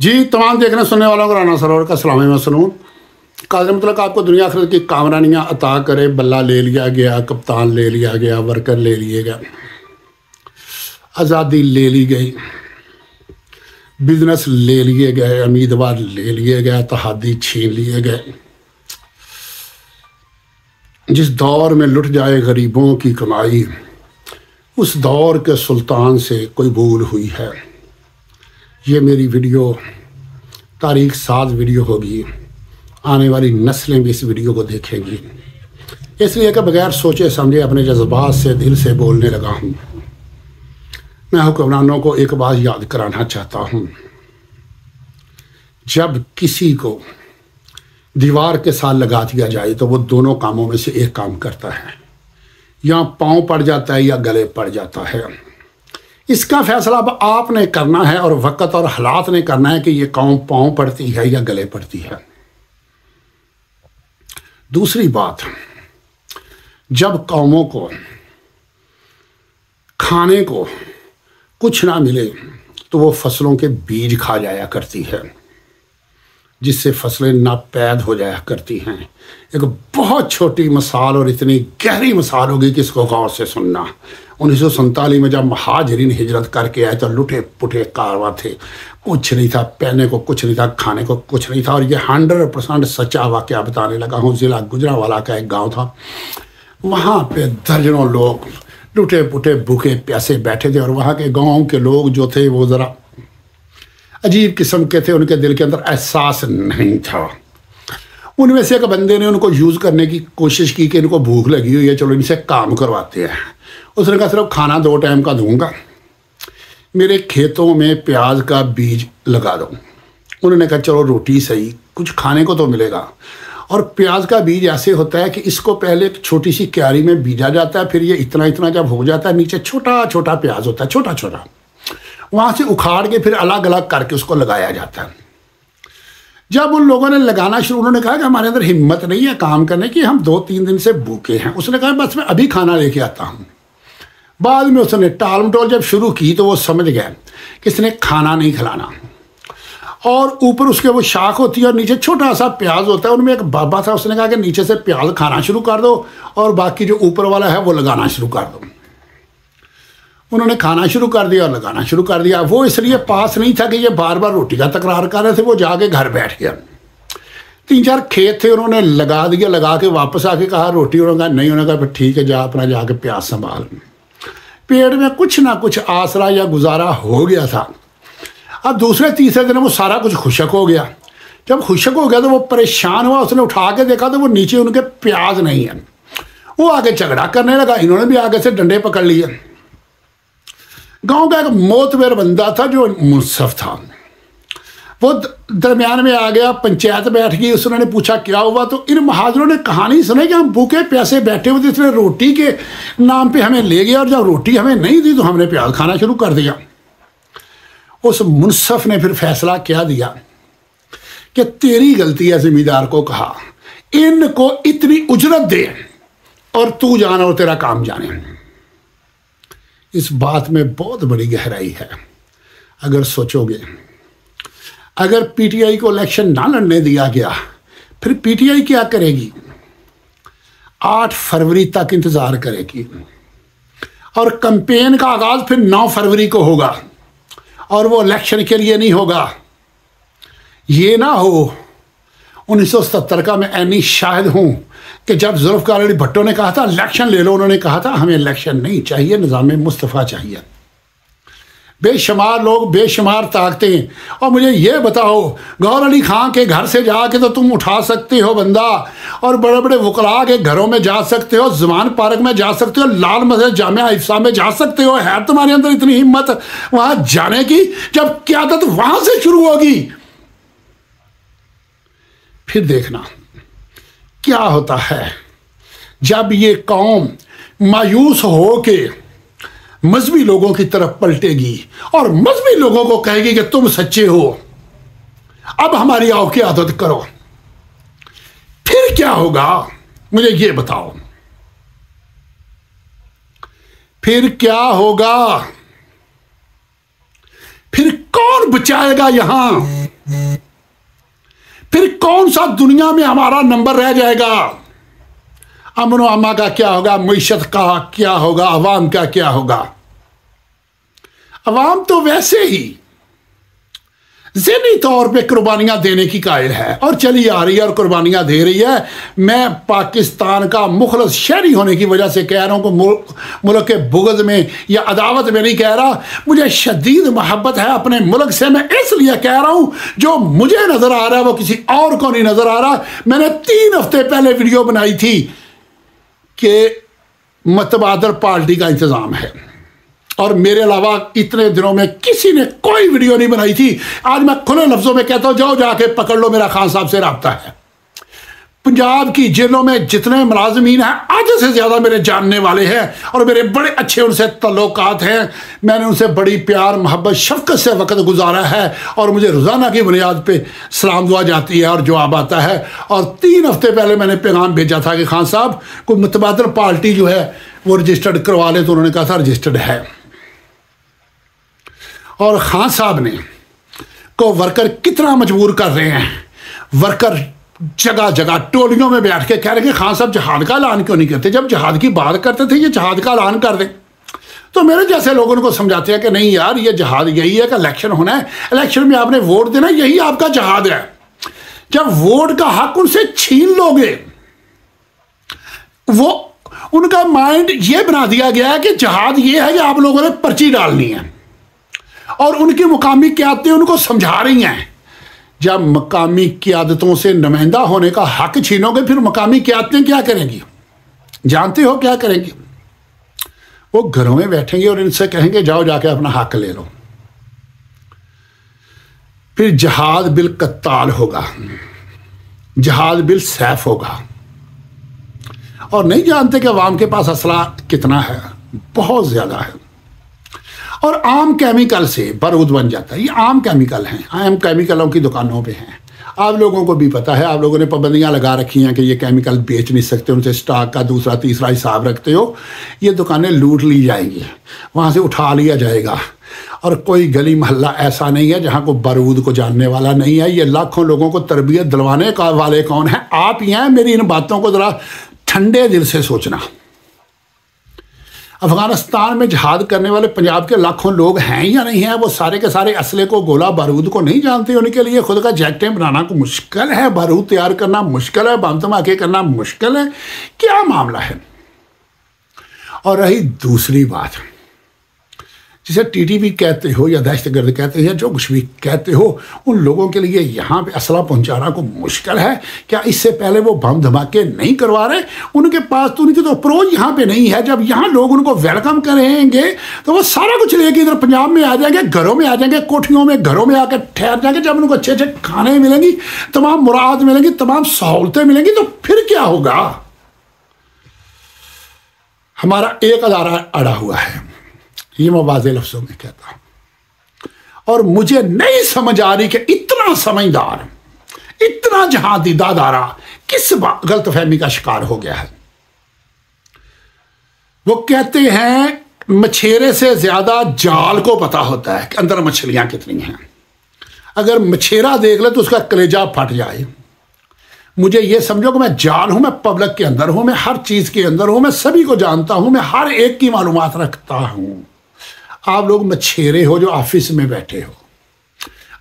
جی تمام دیکھنے سننے والوں کو رانا سرور کا سلام مسنون۔ قادر مطلق آپ کو دنیا آخرت کی کامرانیاں عطا کرے۔ بلہ لے لیا گیا، کپتان لے لیا گیا، ورکر لے لیے گئے، آزادی لے لی گئی، بزنس لے لیے گئے، امیدوار لے لیے گئے، اتحادی چھین لیے گئے۔ جس دور میں لٹ جائے غریبوں کی کمائی، اس دور کے سلطان سے کوئی بھول ہوئی ہے۔ یہ میری ویڈیو تاریخ ساز ویڈیو ہوگی، آنے والی نسلیں بھی اس ویڈیو کو دیکھیں گی، اس لیے کہ بغیر سوچے سمجھے اپنے جذبات سے دل سے بولنے لگا ہوں۔ میں حکمرانوں کو ایک بات یاد کرانا چاہتا ہوں، جب کسی کو دیوار کے ساتھ لگا دیا جائے تو وہ دونوں کاموں میں سے ایک کام کرتا ہے، یا پاؤں پڑ جاتا ہے یا گلے پڑ جاتا ہے۔ اس کا فیصلہ اب آپ نے کرنا ہے اور وقت اور حالات نے کرنا ہے کہ یہ قوم پاؤں پڑتی ہے یا گلے پڑتی ہے۔ دوسری بات، جب قوموں کو کھانے کو کچھ نہ ملے تو وہ فصلوں کے بیج کھا جایا کرتی ہے، جس سے فصلیں ناپید ہو جایا کرتی ہیں۔ ایک بہت چھوٹی مثال اور اتنی گہری مثال ہوگی کہ اس کو غور سے سننا۔ 1947 میں جب مہاجرین ہجرت کر کے آئے تو لٹے پٹے کارواں تھے، کچھ نہیں تھا، پہننے کو کچھ نہیں تھا، کھانے کو کچھ نہیں تھا، اور یہ 100% سچا واقعہ بتانے لگا ہوں۔ ضلع گجرانوالہ کا ایک گاؤں تھا، وہاں پہ درجنوں لوگ لٹے پٹے بھوکے پیاسے بیٹھے تھے، اور وہاں کے گاؤں کے لوگ جو تھے وہ ذرا عجیب قسم کے تھے، ان کے دل کے اندر احساس نہیں تھا۔ ان میں سے ایک بندے نے ان کو یوز کرنے کی کوشش کی کہ ان کو بھوک لگی ہوئی ہے، چلو ان سے کام کرواتے ہیں۔ اس نے کہا صرف کھانا 2 ٹائم کا دوں گا، میرے کھیتوں میں پیاز کا بیج لگا دو۔ انہوں نے کہا چلو روٹی صحیح، کچھ کھانے کو تو ملے گا۔ اور پیاز کا بیج ایسے ہوتا ہے کہ اس کو پہلے ایک چھوٹی سی کیاری میں بیجا جاتا ہے، پھر یہ اتنا اتنا جب ہو جاتا ہے، نیچے چھوٹا چھوٹا پیاز ہوتا ہے، چھوٹا چھوٹا، وہاں سے اکھاڑ کے پھر الگ الگ کر کے اس کو لگایا جاتا ہے۔ جب ان لوگوں نے لگانا شروع، انہوں نے کہا کہ ہمارے اندر ہمت نہیں ہے کام کرنے کی، ہم 2-3 دن سے بھوکے ہیں۔ اس نے کہا بس میں ابھی کھانا لے کے آتا ہوں۔ بعد میں اس نے ٹال مٹول جب شروع کی تو وہ سمجھ گئے کہ اس نے کھانا نہیں کھلانا، اور اوپر اس کے وہ شاخ ہوتی ہے اور نیچے چھوٹا سا پیاز ہوتا ہے۔ ان میں ایک بابا تھا، اس نے کہا کہ نیچے سے پیاز کھانا شروع کر دو اور باقی جو اوپر والا ہے وہ لگانا شروع کر دو۔ انہوں نے کھانا شروع کر دیا اور لگانا شروع کر دیا۔ وہ اس لیے پاس نہیں تھا کہ یہ بار بار روٹی کا تکرار کر رہے تھے، وہ جا کے گھر بیٹھ گیا۔ 3-4 کھیت تھے، انہوں نے لگا دیا، لگا کے واپس آ کے کہا روٹی، انہوں نے کہا نہیں، انہوں نے کہا پھر ٹھیک ہے، جا اپنا جا کے پیاز سنبھال۔ پیٹ میں کچھ نہ کچھ آسرا یا گزارا ہو گیا تھا۔ اب دوسرے تیسرے دن وہ سارا کچھ خشک ہو گیا۔ جب خشک ہو گیا تو وہ پریشان ہوا، اس نے اٹھا کے دیکھا تو وہ نیچے ان کے پیاز نہیں ہیں۔ وہ آگے جھگڑا کرنے لگا، انہوں نے بھی آگے سے ڈنڈے پکڑ لیے۔ گاؤں کا ایک معتبر بندہ تھا جو منصف تھا، وہ درمیان میں آ گیا، پنچایت بیٹھ گئی، اس نے پوچھا کیا ہوا، تو ان مہاجروں نے کہانی سنی کہ ہم بھوکے پیاسے بیٹھے ہوئے تھے، اس نے روٹی کے نام پہ ہمیں لے گیا، اور جب روٹی ہمیں نہیں دی تو ہم نے پیاز کھانا شروع کر دیا۔ اس منصف نے پھر فیصلہ کیا دیا کہ تیری غلطی ہے، ذمہ دار کو کہا ان کو اتنی اجرت دے اور تو جانا اور تیرا کام جانے۔ اس بات میں بہت بڑی گہرائی ہے۔ اگر سوچو گے، اگر پی ٹی آئی کو الیکشن نہ لڑنے دیا گیا، پھر پی ٹی آئی کیا کرے گی؟ 8 فروری تک انتظار کرے گی، اور کمپین کا آغاز پھر 9 فروری کو ہوگا، اور وہ الیکشن کے لیے نہیں ہوگا۔ یہ نہ ہو 1970 کا میں اینی شاہد ہوں کہ جب ذوالفقار علی بھٹو نے کہا تھا الیکشن لے لو، انہوں نے کہا تھا ہمیں الیکشن نہیں چاہیے، نظام مصطفیٰ چاہیے۔ بے شمار لوگ، بے شمار طاقتیں، اور مجھے یہ بتاؤ گور علی خان کے گھر سے جا کے تو تم اٹھا سکتے ہو بندہ، اور بڑے بڑے وکلاء کے گھروں میں جا سکتے ہو، زمان پارک میں جا سکتے ہو، لال مسجد جامعہ حفصہ میں جا سکتے ہو، ہے تمہارے اندر اتنی ہمت وہاں جانے کی جب قیادت وہاں سے شروع ہوگی؟ پھر دیکھنا کیا ہوتا ہے جب یہ قوم مایوس ہو کے مذہبی لوگوں کی طرف پلٹے گی اور مذہبی لوگوں کو کہے گی کہ تم سچے ہو، اب ہماری آؤ کی عادت کرو۔ پھر کیا ہوگا مجھے یہ بتاؤ، پھر کیا ہوگا؟ پھر کون بچائے گا یہاں؟ پھر کون سا دنیا میں ہمارا نمبر رہ جائے گا؟ امن و امان کا کیا ہوگا؟ معیشت کا کیا ہوگا؟ عوام کا کیا ہوگا؟ عوام تو ویسے ہی ذہنی طور پہ قربانیاں دینے کی قائل ہے اور چلی آ رہی ہے اور قربانیاں دے رہی ہے۔ میں پاکستان کا مخلص شہری ہونے کی وجہ سے کہہ رہا ہوں کہ ملک کے بغض میں یا عداوت میں نہیں کہہ رہا، مجھے شدید محبت ہے اپنے ملک سے۔ میں اس لیے کہہ رہا ہوں جو مجھے نظر آ رہا ہے وہ کسی اور کو نہیں نظر آ رہا۔ میں نے 3 ہفتے پہلے ویڈیو بنائی تھی کہ متبادل پارٹی کا انتظام ہے، اور میرے علاوہ اتنے دنوں میں کسی نے کوئی ویڈیو نہیں بنائی تھی۔ آج میں کھلے لفظوں میں کہتا ہوں، جاؤ جا کے پکڑ لو، میرا خان صاحب سے رابطہ ہے۔ پنجاب کی جیلوں میں جتنے ملازمین ہیں آدھے سے زیادہ میرے جاننے والے ہیں اور میرے بڑے اچھے ان سے تعلقات ہیں۔ میں نے ان سے بڑی پیار محبت شفقت سے وقت گزارا ہے اور مجھے روزانہ کی بنیاد پہ سلام دعا جاتی ہے اور جواب آتا ہے۔ اور 3 ہفتے پہلے میں نے پیغام بھیجا تھا کہ خان صاحب کوئی متبادل پارٹی جو ہے وہ رجسٹرڈ کروا لیں، تو انہوں نے کہا تھا رجسٹرڈ ہے۔ اور خان صاحب نے کو ورکر کتنا مجبور کر رہے ہیں، ورکر جگہ جگہ ٹولیوں میں بیٹھ کے کہہ رہے ہیں کہ خان صاحب جہاد کا اعلان کیوں نہیں کرتے؟ جب جہاد کی بات کرتے تھے یہ جہاد کا اعلان کر دیں۔ تو میرے جیسے لوگوں کو سمجھاتے ہیں کہ نہیں یار یہ جہاد یہی ہے کہ الیکشن ہونا ہے، الیکشن میں آپ نے ووٹ دینا، یہی آپ کا جہاد ہے۔ جب ووٹ کا حق ان سے چھین لو گے، وہ ان کا مائنڈ یہ بنا دیا گیا ہے کہ جہاد یہ ہے کہ آپ لوگوں نے پرچی ڈالنی ہے، اور ان کی مقامی قیادتیں ان کو سمجھا رہی ہیں۔ جب مقامی قیادتوں سے نمائندہ ہونے کا حق چھینو گے، پھر مقامی قیادتیں کیا کریں گی؟ جانتے ہو کیا کریں گی؟ وہ گھروں میں بیٹھیں گے اور ان سے کہیں گے جاؤ جا کے اپنا حق لے لو۔ پھر جہاد بالقتال ہوگا، جہاد بالسیف ہوگا، اور نہیں جانتے کہ عوام کے پاس اسلحہ کتنا ہے، بہت زیادہ ہے، اور عام کیمیکل سے بارود بن جاتا ہے۔ یہ عام کیمیکل ہیں، عام کیمیکلوں کی دکانوں پہ ہیں، آپ لوگوں کو بھی پتہ ہے، آپ لوگوں نے پابندیاں لگا رکھی ہیں کہ یہ کیمیکل بیچ نہیں سکتے، ان سے سٹاک کا دوسرا تیسرا حساب رکھتے ہو۔ یہ دکانیں لوٹ لی جائیں گی، وہاں سے اٹھا لیا جائے گا، اور کوئی گلی محلہ ایسا نہیں ہے جہاں کو بارود کو جاننے والا نہیں ہے۔ یہ لاکھوں لوگوں کو تربیت دلوانے والے کون ہیں؟ آپ ہی ہیں۔ میری ان باتوں کو ذرا ٹھنڈے دل سے سوچنا۔ افغانستان میں جہاد کرنے والے پنجاب کے لاکھوں لوگ ہیں یا نہیں ہیں؟ وہ سارے کے سارے اسلحے کو، گولہ بارود کو نہیں جانتے؟ ان کے لیے خود کا جیکٹیں بنانا کو مشکل ہے، بارود تیار کرنا مشکل ہے، بم دھماکے کرنا مشکل ہے؟ کیا معاملہ ہے؟ اور رہی دوسری بات، جسے ٹی ٹی وی کہتے ہو یا دہشت گرد کہتے ہیں، جو کچھ بھی کہتے ہو، ان لوگوں کے لیے یہاں پہ اسلحہ پہنچانا کو مشکل ہے۔ کیا اس سے پہلے وہ بم دھماکے نہیں کروا رہے؟ ان کے پاس تو ان کی تو اپروچ یہاں پہ نہیں ہے۔ جب یہاں لوگ ان کو ویلکم کریں گے تو وہ سارا کچھ لے کے ادھر پنجاب میں آ جائیں گے، گھروں میں آ جائیں گے، کوٹھیوں میں، گھروں میں آ کے ٹھہر جائیں گے۔ جب ان کو اچھے اچھے کھانے ملیں گی، تمام مراد ملیں گی، تمام سہولتیں ملیں گی، تو پھر کیا ہوگا؟ ہمارا ایک ادارہ اڑا ہوا ہے، یہ میں واضح لفظوں میں کہتا ہوں، اور مجھے نہیں سمجھ آ رہی کہ اتنا سمجھدار، اتنا جہادی ادارہ کس غلط فہمی کا شکار ہو گیا ہے۔ وہ کہتے ہیں مچھیرے سے زیادہ جال کو پتا ہوتا ہے کہ اندر مچھلیاں کتنی ہیں۔ اگر مچھیرا دیکھ لے تو اس کا کلیجہ پھٹ جائے۔ مجھے یہ سمجھو کہ میں جال ہوں، میں پبلک کے اندر ہوں، میں ہر چیز کے اندر ہوں، میں سبھی کو جانتا ہوں، میں ہر ایک کی معلومات رکھتا ہوں۔ آپ لوگ مچھیرے ہو جو آفس میں بیٹھے ہو،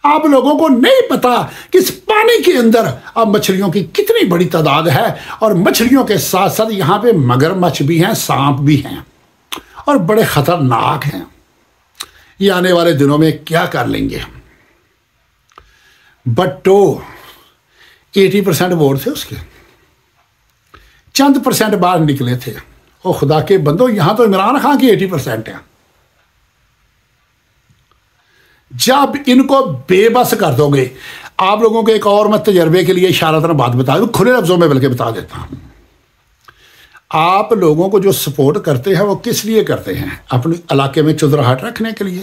آپ لوگوں کو نہیں پتا کہ اس پانی کے اندر اب مچھلیوں کی کتنی بڑی تعداد ہے، اور مچھلیوں کے ساتھ ساتھ یہاں پہ مگرمچھ بھی ہیں، سانپ بھی ہیں، اور بڑے خطرناک ہیں۔ یہ آنے والے دنوں میں کیا کر لیں گے؟ بٹو 80% ووٹ تھے اس کے، چند % باہر نکلے تھے۔ او خدا کے بندو، یہاں تو عمران خان کی 80% ہے۔ جب ان کو بے بس کر دو گے، آپ لوگوں کے ایک اور میں تجربے کے لیے اشارتاً بات بتا دوں، کھلے لفظوں میں بلکہ بتا دیتا ہوں۔ آپ لوگوں کو جو سپورٹ کرتے ہیں وہ کس لیے کرتے ہیں؟ اپنے علاقے میں چودراہٹ رکھنے کے لیے،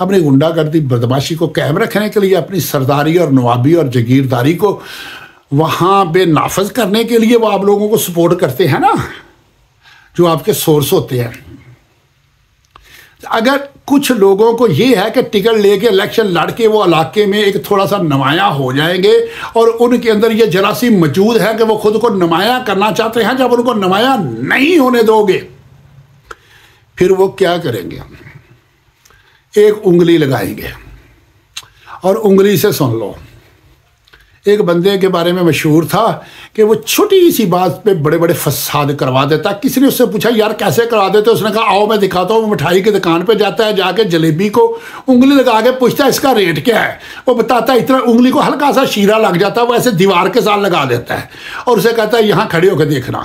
اپنی غنڈہ گردی بدماشی کو قائم رکھنے کے لیے، اپنی سرداری اور نوابی اور جگیرداری کو وہاں بے نافذ کرنے کے لیے وہ آپ لوگوں کو سپورٹ کرتے ہیں نا، جو آپ کے سورس ہوتے ہیں۔ اگر کچھ لوگوں کو یہ ہے کہ ٹکٹ لے کے الیکشن لڑ کے وہ علاقے میں ایک تھوڑا سا نمایاں ہو جائیں گے اور ان کے اندر یہ جراثیم موجود ہے کہ وہ خود کو نمایاں کرنا چاہتے ہیں، جب ان کو نمایاں نہیں ہونے دو گے پھر وہ کیا کریں گے؟ ایک انگلی لگائیں گے، اور انگلی سے سن لو، ایک بندے کے بارے میں مشہور تھا کہ وہ چھوٹی سی بات پہ بڑے بڑے فساد کروا دیتا. کسی نے اس سے پوچھا یار کیسے کروا دیتے؟ اس نے کہا آؤ میں دکھاتا ہوں. وہ مٹھائی کی دکان پہ جاتا ہے، جا کے جلیبی کو انگلی لگا کے پوچھتا ہے اس کا ریٹ کیا ہے. وہ بتاتا ہے اتنا، انگلی کو ہلکا سا شیرہ لگ جاتا ہے، وہ ایسے دیوار کے ساتھ لگا دیتا ہے اور اسے کہتا ہے یہاں کھڑے ہو کے دیکھنا.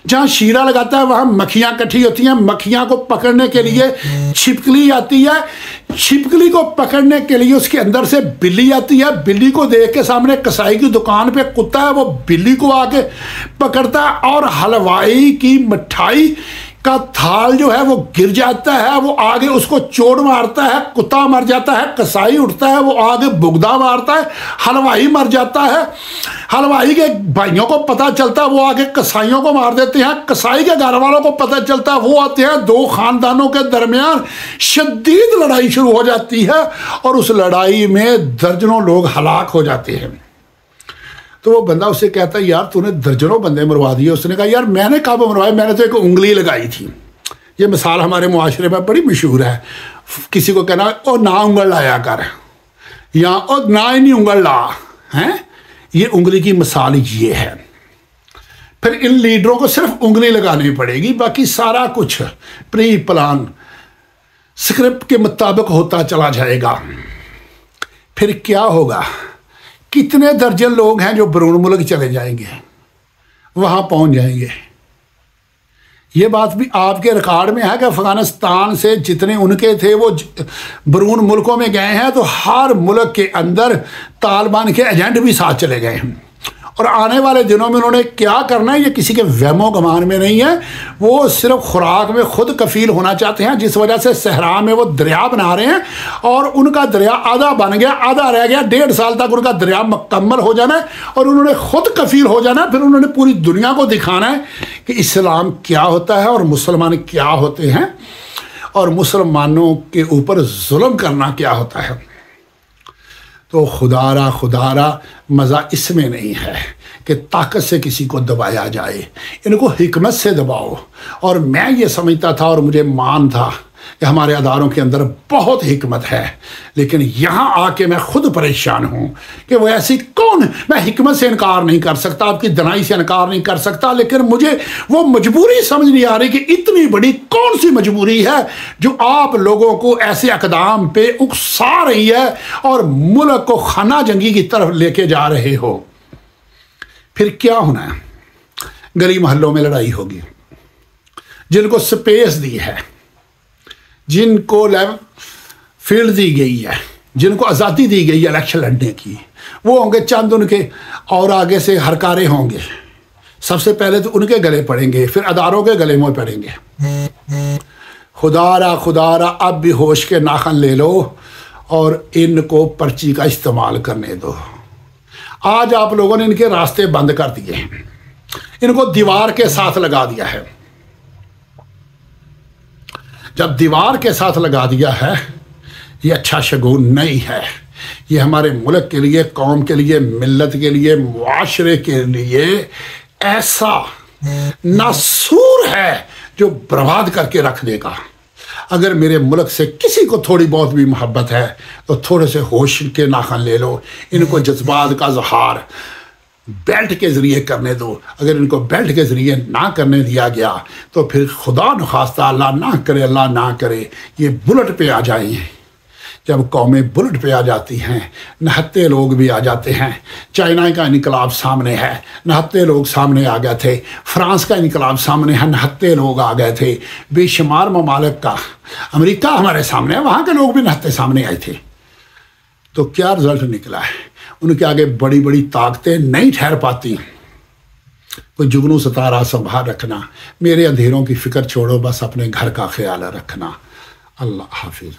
جہاں شیرہ لگاتا ہے وہاں مکھیاں کٹھی ہوتی ہیں، مکھیاں کو پکڑنے کے لیے چھپکلی آتی ہے، چھپکلی کو پکڑنے کے لیے اس کے اندر سے بلی آتی ہے. بلی کو دیکھ کے سامنے کسائی کی دکان پہ کتا ہے، وہ بلی کو آ کے پکڑتا ہے اور حلوائی کی مٹھائی کا تھال جو ہے وہ گر جاتا ہے، وہ آگے اس کو چوٹ مارتا ہے، کتا مر جاتا ہے. کسائی اٹھتا ہے، وہ آگے بگدا مارتا ہے، حلوائی مر جاتا ہے. حلوائی کے بھائیوں کو پتہ چلتا ہے، وہ آگے کسائیوں کو مار دیتے ہیں. کسائی کے گھر والوں کو پتہ چلتا ہے، وہ آتے ہیں. دو خاندانوں کے درمیان شدید لڑائی شروع ہو جاتی ہے اور اس لڑائی میں درجنوں لوگ ہلاک ہو جاتے ہیں. تو وہ بندہ اسے کہتا ہے یار تو نے درجنوں بندے مروا دیے. اس نے کہا یار میں نے کب مروائے، میں نے تو ایک انگلی لگائی تھی. یہ مثال ہمارے معاشرے میں بڑی مشہور ہے. کسی کو کہنا او نہ انگل لایا کر، یا او نہ ہی نہیں انگل لا ہیں. یہ انگلی کی مثال یہ ہے. پھر ان لیڈروں کو صرف انگلی لگانی پڑے گی، باقی سارا کچھ پری پلان اسکرپٹ کے مطابق ہوتا چلا جائے گا. پھر کیا ہوگا؟ کتنے درجن لوگ ہیں جو بیرون ملک چلے جائیں گے، وہاں پہنچ جائیں گے. یہ بات بھی آپ کے ریکارڈ میں ہے کہ افغانستان سے جتنے ان کے تھے وہ بیرون ملکوں میں گئے ہیں، تو ہر ملک کے اندر طالبان کے ایجنٹ بھی ساتھ چلے گئے ہیں. اور آنے والے دنوں میں انہوں نے کیا کرنا ہے یہ کسی کے وہم و گمان میں نہیں ہے. وہ صرف خوراک میں خود کفیل ہونا چاہتے ہیں، جس وجہ سے صحرا میں وہ دریا بنا رہے ہیں اور ان کا دریا آدھا بن گیا، آدھا رہ گیا. 1.5 سال تک ان کا دریا مکمل ہو جانا ہے اور انہوں نے خود کفیل ہو جانا ہے. پھر انہوں نے پوری دنیا کو دکھانا ہے کہ اسلام کیا ہوتا ہے اور مسلمان کیا ہوتے ہیں اور مسلمانوں کے اوپر ظلم کرنا کیا ہوتا ہے. تو خدا را مزہ اس میں نہیں ہے کہ طاقت سے کسی کو دبایا جائے. ان کو حکمت سے دباؤ. اور میں یہ سمجھتا تھا اور مجھے مان تھا کہ ہمارے اداروں کے اندر بہت حکمت ہے، لیکن یہاں آ کے میں خود پریشان ہوں کہ وہ ایسی کون. میں حکمت سے انکار نہیں کر سکتا، آپ کی دنائی سے انکار نہیں کر سکتا، لیکن مجھے وہ مجبوری سمجھ نہیں آ رہی کہ اتنی بڑی کون سی مجبوری ہے جو آپ لوگوں کو ایسے اقدام پہ اکسا رہی ہے اور ملک کو خانہ جنگی کی طرف لے کے جا رہے ہو. پھر کیا ہونا ہے؟ گلی محلوں میں لڑائی ہوگی. جن کو سپیس دی ہے، جن کو فیلڈ دی گئی ہے، جن کو آزادی دی گئی ہے الیکشن لڑنے کی، وہ ہوں گے چند ان کے، اور آگے سے ہرکارے ہوں گے. سب سے پہلے تو ان کے گلے پڑیں گے، پھر اداروں کے گلے میں پڑیں گے. خدا را اب بھی ہوش کے ناخن لے لو اور ان کو پرچی کا استعمال کرنے دو. آج آپ لوگوں نے ان کے راستے بند کر دیے ہیں، ان کو دیوار کے ساتھ لگا دیا ہے. جب دیوار کے ساتھ لگا دیا ہے یہ اچھا شگون نہیں ہے. یہ ہمارے ملک کے لیے، قوم کے لیے، ملت کے لیے، معاشرے کے لیے ایسا ناسور ہے جو برباد کر کے رکھ دے گا. اگر میرے ملک سے کسی کو تھوڑی بہت بھی محبت ہے تو تھوڑے سے ہوش کے ناخن لے لو. ان کو جذبات کا اظہار بیلٹ کے ذریعے کرنے دو. اگر ان کو بیلٹ کے ذریعے نہ کرنے دیا گیا تو پھر خدا نخواستہ، اللہ نہ کرے یہ بلٹ پہ آ جائیں. جب قومیں بلٹ پہ آ جاتی ہیں، نہتے لوگ بھی آ جاتے ہیں. چائنا کا انقلاب سامنے ہے، نہتے لوگ سامنے آ گئے تھے. فرانس کا انقلاب سامنے ہے، نہتے لوگ آ گئے تھے. بے شمار ممالک کا، امریکہ ہمارے سامنے ہے، وہاں کے لوگ بھی نہتے سامنے آئے تھے. تو کیا رزلٹ نکلا ہے؟ ان کے آگے بڑی بڑی طاقتیں نہیں ٹھہر پاتی. کوئی جگنو ستارہ سنبھال رکھنا. میرے اندھیروں کی فکر چھوڑو، بس اپنے گھر کا خیال رکھنا. اللہ حافظ.